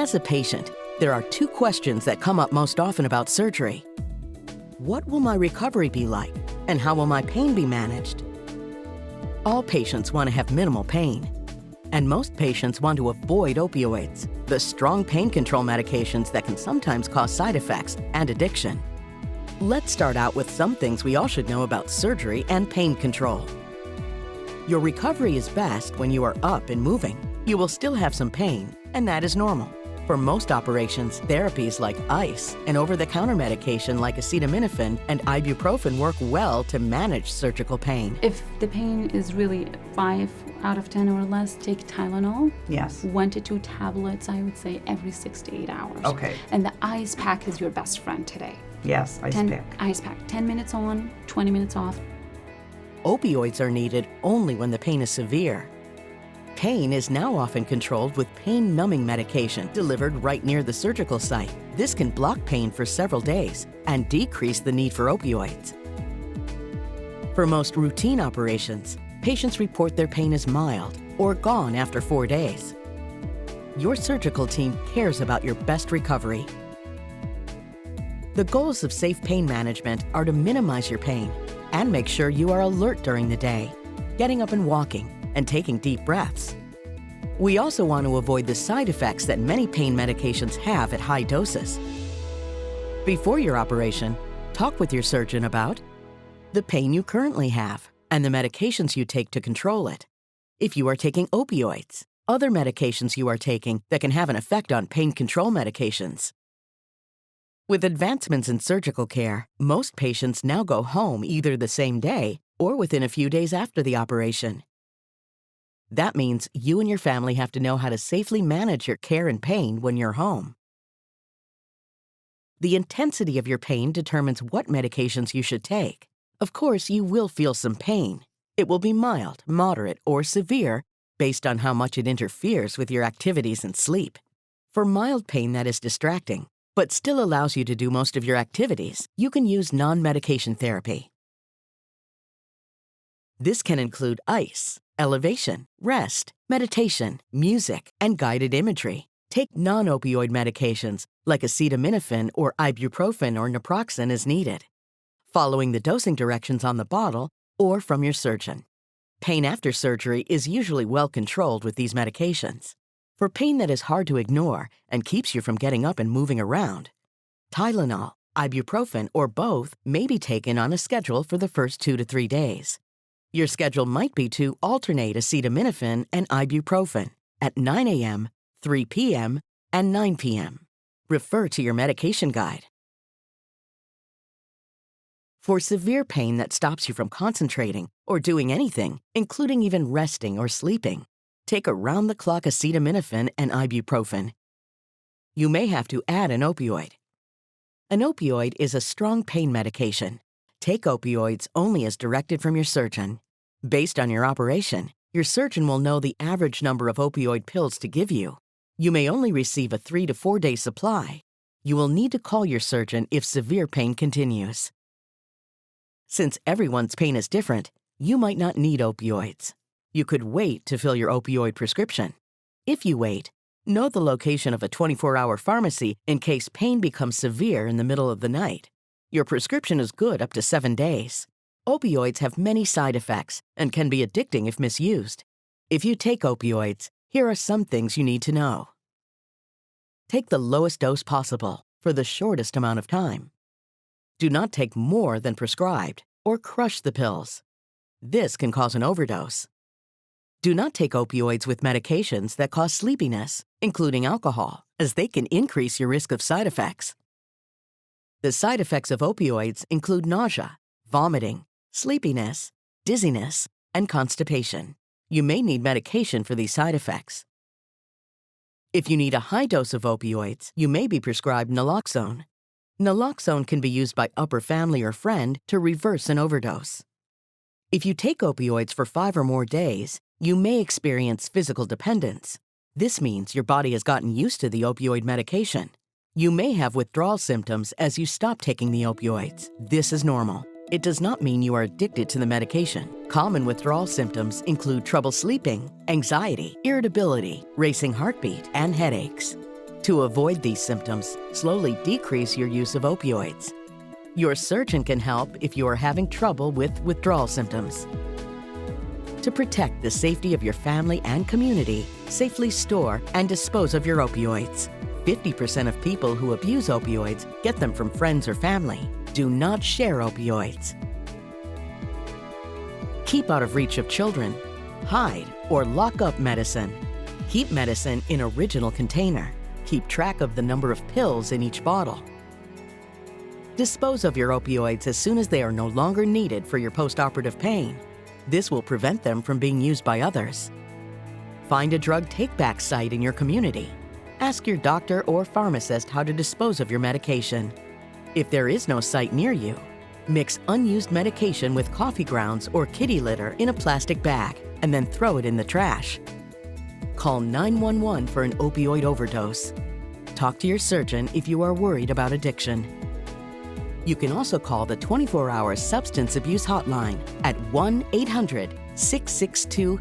As a patient, there are two questions that come up most often about surgery. What will my recovery be like, and how will my pain be managed? All patients want to have minimal pain, and most patients want to avoid opioids, the strong pain control medications that can sometimes cause side effects and addiction. Let's start out with some things we all should know about surgery and pain control. Your recovery is best when you are up and moving. You will still have some pain, and that is normal. For most operations, therapies like ice and over-the-counter medication like acetaminophen and ibuprofen work well to manage surgical pain. If the pain is really 5 out of 10 or less, take Tylenol. Yes. 1 to 2 tablets, I would say, every 6 to 8 hours. Okay. And the ice pack is your best friend today. Yes, ice pack. Ice pack. 10 minutes on, 20 minutes off. Opioids are needed only when the pain is severe. Pain is now often controlled with pain-numbing medication delivered right near the surgical site. This can block pain for several days and decrease the need for opioids. For most routine operations, patients report their pain is mild or gone after 4 days. Your surgical team cares about your best recovery. The goals of safe pain management are to minimize your pain and make sure you are alert during the day, getting up and walking, and taking deep breaths. We also want to avoid the side effects that many pain medications have at high doses. Before your operation, talk with your surgeon about the pain you currently have and the medications you take to control it. If you are taking opioids, other medications you are taking that can have an effect on pain control medications. With advancements in surgical care, most patients now go home either the same day or within a few days after the operation. That means you and your family have to know how to safely manage your care and pain when you're home. The intensity of your pain determines what medications you should take. Of course, you will feel some pain. It will be mild, moderate, or severe based on how much it interferes with your activities and sleep. For mild pain that is distracting, but still allows you to do most of your activities, you can use non-medication therapy. This can include ice, elevation, rest, meditation, music, and guided imagery. Take non-opioid medications like acetaminophen or ibuprofen or naproxen as needed, following the dosing directions on the bottle or from your surgeon. Pain after surgery is usually well controlled with these medications. For pain that is hard to ignore and keeps you from getting up and moving around, Tylenol, ibuprofen, or both may be taken on a schedule for the first 2 to 3 days. Your schedule might be to alternate acetaminophen and ibuprofen at 9 a.m., 3 p.m., and 9 p.m. Refer to your medication guide. For severe pain that stops you from concentrating or doing anything, including even resting or sleeping, take around-the-clock acetaminophen and ibuprofen. You may have to add an opioid. An opioid is a strong pain medication. Take opioids only as directed from your surgeon. Based on your operation, your surgeon will know the average number of opioid pills to give you. You may only receive a 3 to 4 day supply. You will need to call your surgeon if severe pain continues. Since everyone's pain is different, you might not need opioids. You could wait to fill your opioid prescription. If you wait, know the location of a 24-hour pharmacy in case pain becomes severe in the middle of the night. Your prescription is good up to 7 days. Opioids have many side effects and can be addicting if misused. If you take opioids, here are some things you need to know. Take the lowest dose possible for the shortest amount of time. Do not take more than prescribed or crush the pills. This can cause an overdose. Do not take opioids with medications that cause sleepiness, including alcohol, as they can increase your risk of side effects. The side effects of opioids include nausea, vomiting, sleepiness, dizziness, and constipation. You may need medication for these side effects. If you need a high dose of opioids, you may be prescribed naloxone. Naloxone can be used by upper family or friend to reverse an overdose. If you take opioids for 5 or more days, you may experience physical dependence. This means your body has gotten used to the opioid medication. You may have withdrawal symptoms as you stop taking the opioids. This is normal. It does not mean you are addicted to the medication. Common withdrawal symptoms include trouble sleeping, anxiety, irritability, racing heartbeat, and headaches. To avoid these symptoms, slowly decrease your use of opioids. Your surgeon can help if you are having trouble with withdrawal symptoms. To protect the safety of your family and community, safely store and dispose of your opioids. 50% of people who abuse opioids get them from friends or family. Do not share opioids. Keep out of reach of children. Hide or lock up medicine. Keep medicine in original container. Keep track of the number of pills in each bottle. Dispose of your opioids as soon as they are no longer needed for your post-operative pain. This will prevent them from being used by others. Find a drug take-back site in your community. Ask your doctor or pharmacist how to dispose of your medication. If there is no site near you, mix unused medication with coffee grounds or kitty litter in a plastic bag and then throw it in the trash. Call 911 for an opioid overdose. Talk to your surgeon if you are worried about addiction. You can also call the 24-hour substance abuse hotline at 1-800-662